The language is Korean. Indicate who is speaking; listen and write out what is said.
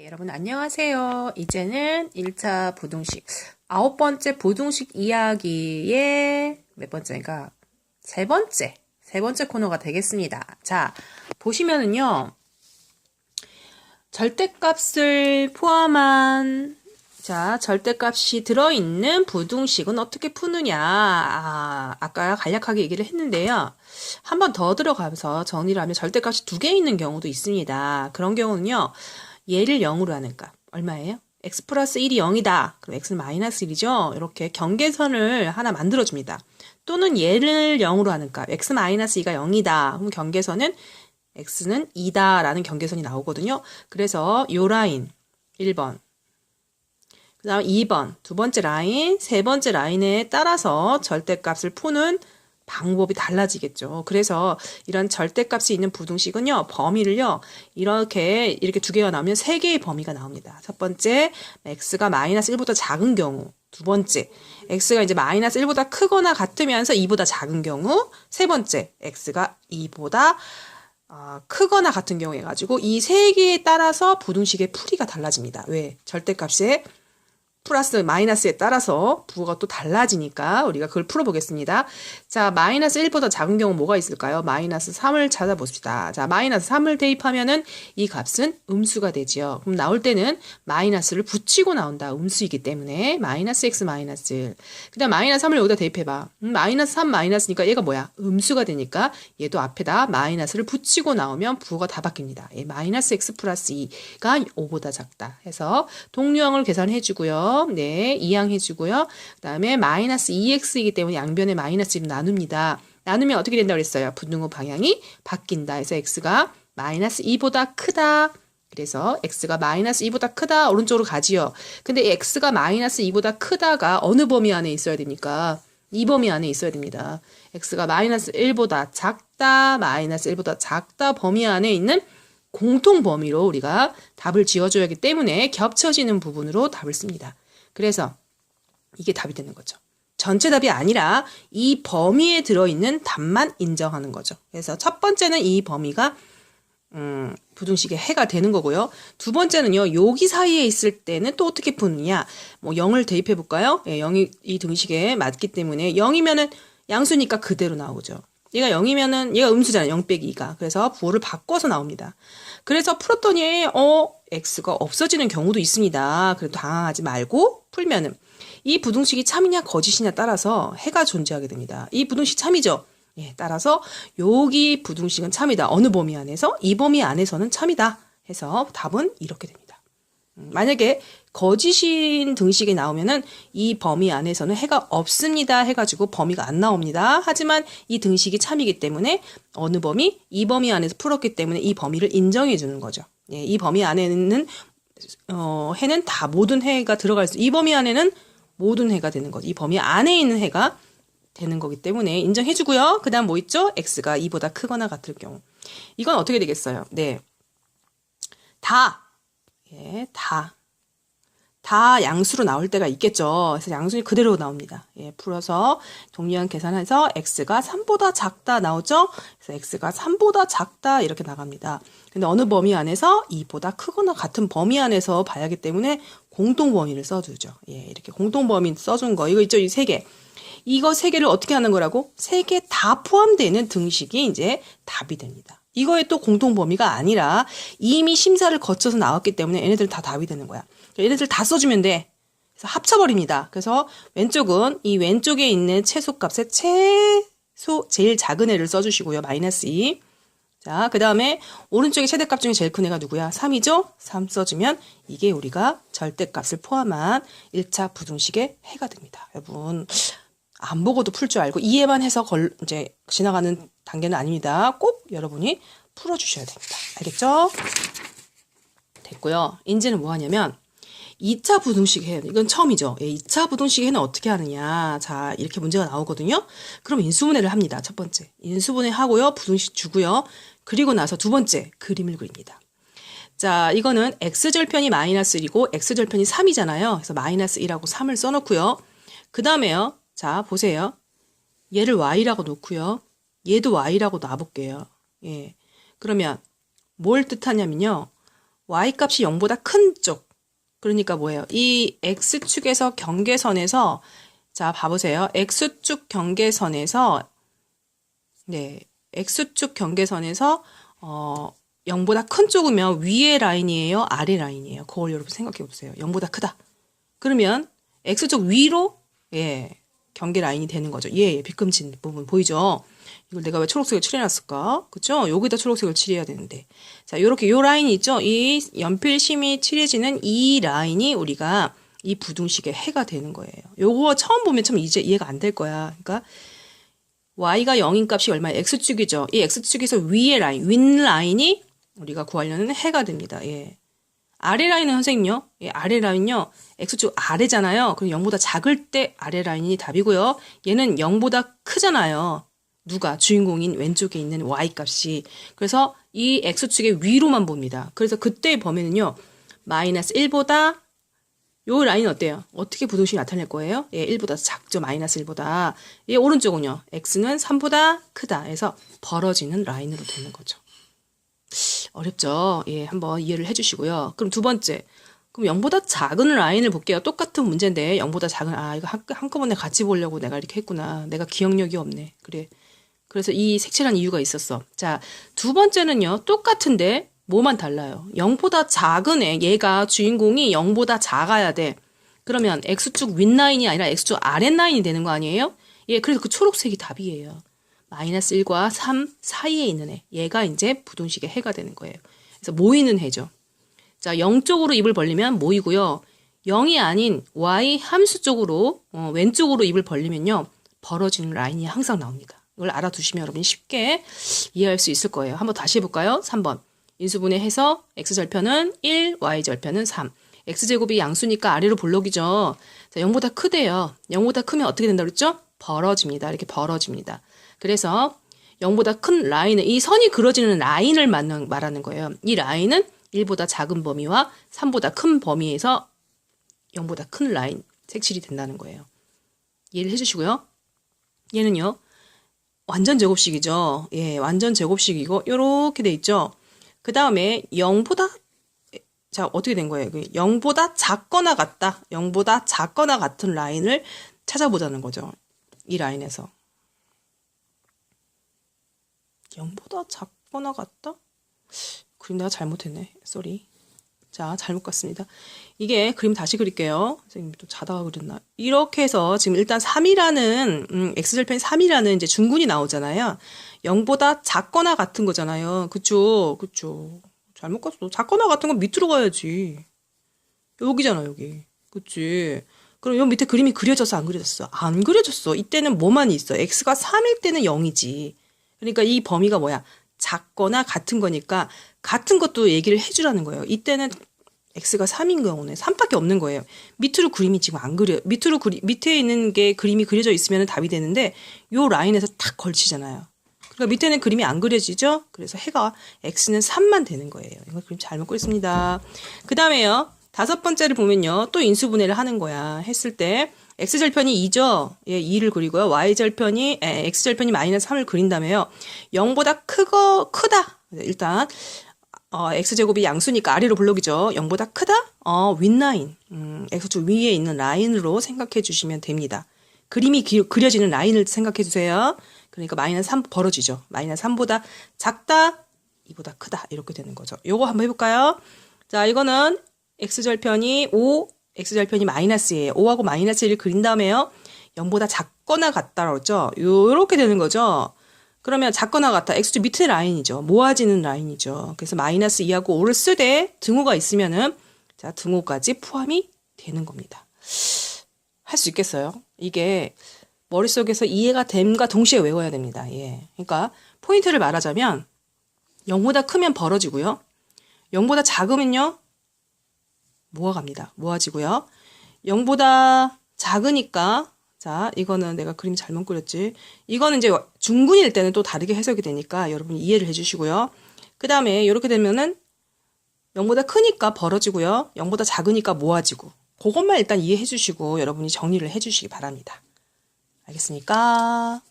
Speaker 1: 여러분 안녕하세요. 이제는 1차 부등식 9번째 부등식 이야기의 몇 번째인가? 세 번째 코너가 되겠습니다. 자, 보시면은요. 절대값을 포함한 절대값이 들어있는 부등식은 어떻게 푸느냐. 아까 간략하게 얘기를 했는데요. 한 번 더 들어가면서 정리를 하면 절대값이 두 개 있는 경우도 있습니다. 그런 경우는요. 얘를 0으로 하는 값. 얼마예요? x 플러스 1이 0이다. 그럼 x는 마이너스 1이죠? 이렇게 경계선을 하나 만들어줍니다. 또는 얘를 0으로 하는 값. x 마이너스 2가 0이다. 그럼 경계선은 x는 2다 라는 경계선이 나오거든요. 그래서 요 라인 1번, 그 다음 2번, 두 번째 라인, 세 번째 라인에 따라서 절대값을 푸는 방법이 달라지겠죠. 그래서 이런 절대값이 있는 부등식은요, 범위를요, 이렇게 두 개가 나오면 세 개의 범위가 나옵니다. 첫 번째, x가 마이너스 1보다 작은 경우. 두 번째, x가 이제 마이너스 1보다 크거나 같으면서 2보다 작은 경우. 세 번째, x가 2보다 크거나 같은 경우 해가지고 이 세 개에 따라서 부등식의 풀이가 달라집니다. 왜? 절대값의 플러스 마이너스에 따라서 부호가 또 달라지니까 우리가 그걸 풀어보겠습니다. 자, 마이너스 1보다 작은 경우 뭐가 있을까요? 마이너스 3을 찾아봅시다. 자, 마이너스 3을 대입하면은 이 값은 음수가 되지요. 그럼 나올 때는 마이너스를 붙이고 나온다. 음수이기 때문에 마이너스 x 마이너스. 그 다음 마이너스 3을 여기다 대입해봐. 마이너스 3 마이너스니까 얘가 뭐야? 음수가 되니까 얘도 앞에다 마이너스를 붙이고 나오면 부호가 다 바뀝니다. 마이너스 x 플러스 2가 5보다 작다 해서 동류항을 계산해주고요. 네, 이항해주고요. 그 다음에 마이너스 2x이기 때문에 양변에 마이너스 1을 나눕니다. 나누면 어떻게 된다고 그랬어요? 분등호 방향이 바뀐다. 해서 x가 마이너스 2보다 크다. 그래서 x가 마이너스 2보다 크다. 오른쪽으로 가지요. 근데 x가 마이너스 2보다 크다가 어느 범위 안에 있어야 되니까 이 범위 안에 있어야 됩니다. x가 마이너스 1보다 작다. 마이너스 1보다 작다 범위 안에 있는 공통 범위로 우리가 답을 지어줘야 하기 때문에 겹쳐지는 부분으로 답을 씁니다. 그래서 이게 답이 되는 거죠. 전체 답이 아니라 이 범위에 들어있는 답만 인정하는 거죠. 그래서 첫 번째는 이 범위가 부등식의 해가 되는 거고요. 두 번째는요. 여기 사이에 있을 때는 또 어떻게 푸느냐. 뭐 0을 대입해 볼까요? 예, 0이 이 등식에 맞기 때문에 0이면은 양수니까 그대로 나오죠. 얘가 0이면은 얘가 음수잖아요. 0 빼기 2가. 그래서 부호를 바꿔서 나옵니다. 그래서 풀었더니 x가 없어지는 경우도 있습니다. 그래도 당황하지 말고 풀면은 이 부등식이 참이냐 거짓이냐 따라서 해가 존재하게 됩니다. 이 부등식 참이죠. 예, 따라서 여기 부등식은 참이다. 어느 범위 안에서? 이 범위 안에서는 참이다. 해서 답은 이렇게 됩니다. 만약에 거짓인 등식이 나오면은 이 범위 안에서는 해가 없습니다 해가지고 범위가 안 나옵니다. 하지만 이 등식이 참이기 때문에 어느 범위? 이 범위 안에서 풀었기 때문에 이 범위를 인정해 주는 거죠. 예, 이 범위 안에는 해는 다 모든 해가 들어갈 이 범위 안에는 모든 해가 되는 거죠. 이 범위 안에 있는 해가 되는 거기 때문에 인정해 주고요. 그 다음 뭐 있죠? x가 2보다 크거나 같을 경우. 이건 어떻게 되겠어요? 네. 다 양수로 나올 때가 있겠죠. 그래서 양수는 그대로 나옵니다. 예, 풀어서 동류항 계산해서 x가 3보다 작다 나오죠. 그래서 x가 3보다 작다 이렇게 나갑니다. 근데 어느 범위 안에서 2보다 크거나 같은 범위 안에서 봐야 하기 때문에 공통 범위를 써주죠. 예, 이렇게 공통 범위 써준 거 이거 있죠. 이 세 개. 이거 세 개를 어떻게 하는 거라고? 세 개 다 포함되는 등식이 이제 답이 됩니다. 이거에 또 공통 범위가 아니라 이미 심사를 거쳐서 나왔기 때문에 얘네들 다 답이 되는 거야. 얘네들 다 써주면 돼. 그래서 합쳐버립니다. 그래서 왼쪽은 이 왼쪽에 있는 최소값의 제일 작은 애를 써주시고요. 마이너스 2. 자, 그 다음에 오른쪽에 최대값 중에 제일 큰 애가 누구야? 3이죠? 3 써주면 이게 우리가 절대값을 포함한 1차 부등식의 해가 됩니다. 여러분 안 보고도 풀 줄 알고 이해만 해서 이제 지나가는 단계는 아닙니다. 꼭 여러분이 풀어주셔야 됩니다. 알겠죠? 됐고요. 이제는 뭐 하냐면 2차 부등식 해. 이건 처음이죠. 예, 2차 부등식 해는 어떻게 하느냐. 자, 이렇게 문제가 나오거든요. 그럼 인수분해를 합니다. 첫 번째. 인수분해 하고요. 부등식 주고요. 그리고 나서 두 번째 그림을 그립니다. 자, 이거는 x절편이 마이너스 1이고 x절편이 3이잖아요. 그래서 마이너스 1하고 3을 써놓고요. 그 다음에요. 자, 보세요. 얘를 y라고 놓고요. 얘도 y라고 놔볼게요. 예. 그러면 뭘 뜻하냐면요. y값이 0보다 큰 쪽. 그러니까 뭐예요? 이 x축에서 경계선에서 자, 봐보세요. x축 경계선에서 네, x축 경계선에서 0보다 큰 쪽이면 위에 라인이에요? 아래 라인이에요? 그걸 여러분 생각해 보세요. 0보다 크다. 그러면 x축 위로 예, 경계 라인이 되는 거죠. 예, 빗금친 부분 보이죠? 이걸 내가 왜 초록색을 칠해놨을까? 그쵸? 여기다 초록색을 칠해야 되는데. 자, 요렇게 요 라인이 있죠? 이 연필심이 칠해지는 이 라인이 우리가 이 부등식의 해가 되는 거예요. 요거 처음 보면 참 이제 이해가 안 될 거야. 그러니까 y가 0인 값이 얼마야? x축이죠. 이 x축에서 위의 라인, 윗라인이 우리가 구하려는 해가 됩니다. 예. 아래 라인은 선생님요? 예, 아래 라인요. x축 아래잖아요. 그럼 0보다 작을 때 아래 라인이 답이고요. 얘는 0보다 크잖아요. 누가? 주인공인 왼쪽에 있는 y값이. 그래서 이 x축의 위로만 봅니다. 그래서 그때의 범위는요. 마이너스 1보다 요 라인 어때요? 어떻게 부등식이 나타낼 거예요? 예, 1보다 작죠. 마이너스 1보다. 예, 오른쪽은요. x는 3보다 크다 해서 벌어지는 라인으로 되는 거죠. 어렵죠? 예, 한번 이해를 해주시고요. 그럼 두 번째. 그럼 0보다 작은 라인을 볼게요. 똑같은 문제인데 0보다 작은 이거 한꺼번에 같이 보려고 내가 이렇게 했구나. 내가 기억력이 없네. 그래. 그래서 이 색칠한 이유가 있었어. 자, 두 번째는요. 똑같은데 뭐만 달라요. 0보다 작은 애, 얘가 주인공이 0보다 작아야 돼. 그러면 x축 윗라인이 아니라 x축 아랫라인이 되는 거 아니에요? 예, 그래서 그 초록색이 답이에요. 마이너스 1과 3 사이에 있는 애. 얘가 이제 부등식의 해가 되는 거예요. 그래서 모이는 해죠. 자, 0쪽으로 입을 벌리면 모이고요. 0이 아닌 y 함수 쪽으로 왼쪽으로 입을 벌리면요. 벌어지는 라인이 항상 나옵니다. 이걸 알아두시면 여러분이 쉽게 이해할 수 있을 거예요. 한번 다시 해볼까요? 3번. 인수분해해서 x절편은 1, y절편은 3. x제곱이 양수니까 아래로 볼록이죠. 자, 0보다 크대요. 0보다 크면 어떻게 된다 그랬죠? 벌어집니다. 이렇게 벌어집니다. 그래서 0보다 큰 라인은 이 선이 그려지는 라인을 말하는 거예요. 이 라인은 1보다 작은 범위와 3보다 큰 범위에서 0보다 큰 라인 색칠이 된다는 거예요. 이해를 해주시고요. 얘는요. 완전 제곱식이죠. 예, 완전 제곱식이고 요렇게 돼 있죠. 그 다음에 0보다 자, 어떻게 된 거예요? 0보다 작거나 같다. 0보다 작거나 같은 라인을 찾아보자는 거죠. 이 라인에서. 0보다 작거나 같다? 그림 내가 잘못했네. 쏘리. 자, 잘못 갔습니다. 이게 그림 다시 그릴게요. 선생님 또 자다가 그렸나? 이렇게 해서 지금 일단 3이라는 x절편 3이라는 이제 중군이 나오잖아요. 0보다 작거나 같은 거잖아요. 그쵸? 그쵸? 잘못 갔어. 작거나 같은 건 밑으로 가야지. 여기잖아, 여기. 그치? 그럼 요 밑에 그림이 그려져서 안 그려졌어? 안 그려졌어. 이때는 뭐만 있어? x가 3일 때는 0이지. 그러니까 이 범위가 뭐야? 작거나 같은 거니까 같은 것도 얘기를 해주라는 거예요. 이때는 x가 3인 경우는 3밖에 없는 거예요. 밑으로 그림이 지금 안 그려. 밑에 있는 게 그림이 그려져 있으면 답이 되는데 요 라인에서 탁 걸치잖아요. 그러니까 밑에는 그림이 안 그려지죠? 그래서 해가 x는 3만 되는 거예요. 이거 그림 잘못 그렸습니다. 그 다음에요. 다섯 번째를 보면요. 또 인수분해를 하는 거야. 했을 때 x절편이 2죠? 예, 2를 그리고요. x절편이 마이너스 3을 그린 다음에요. 0보다 크다. 일단 x제곱이 양수니까 아래로 볼록이죠. 0보다 크다? 윗라인. x축 위에 있는 라인으로 생각해 주시면 됩니다. 그림이 그려지는 라인을 생각해 주세요. 그러니까 마이너스 3 벌어지죠. 마이너스 3보다 작다, 2보다 크다. 이렇게 되는 거죠. 요거 한번 해볼까요? 자, 이거는 x절편이 5, x절편이 마이너스예요. 5하고 마이너스 1을 그린 다음에요. 0보다 작거나 같다라고 했죠. 요렇게 되는 거죠. 그러면 작거나 같다. x축 밑에 라인이죠. 모아지는 라인이죠. 그래서 마이너스 2하고 5를 쓰되 등호가 있으면은 자, 등호까지 포함이 되는 겁니다. 할 수 있겠어요? 이게 머릿속에서 이해가 됨과 동시에 외워야 됩니다. 예. 그러니까 포인트를 말하자면 0보다 크면 벌어지고요. 0보다 작으면요. 모아갑니다. 모아지고요. 0보다 작으니까 자, 이거는 내가 그림 잘못 그렸지. 이거는 이제 중군일 때는 또 다르게 해석이 되니까 여러분이 이해를 해주시고요. 그 다음에 이렇게 되면은 0보다 크니까 벌어지고요. 0보다 작으니까 모아지고. 그것만 일단 이해해 주시고 여러분이 정리를 해 주시기 바랍니다. 알겠습니까?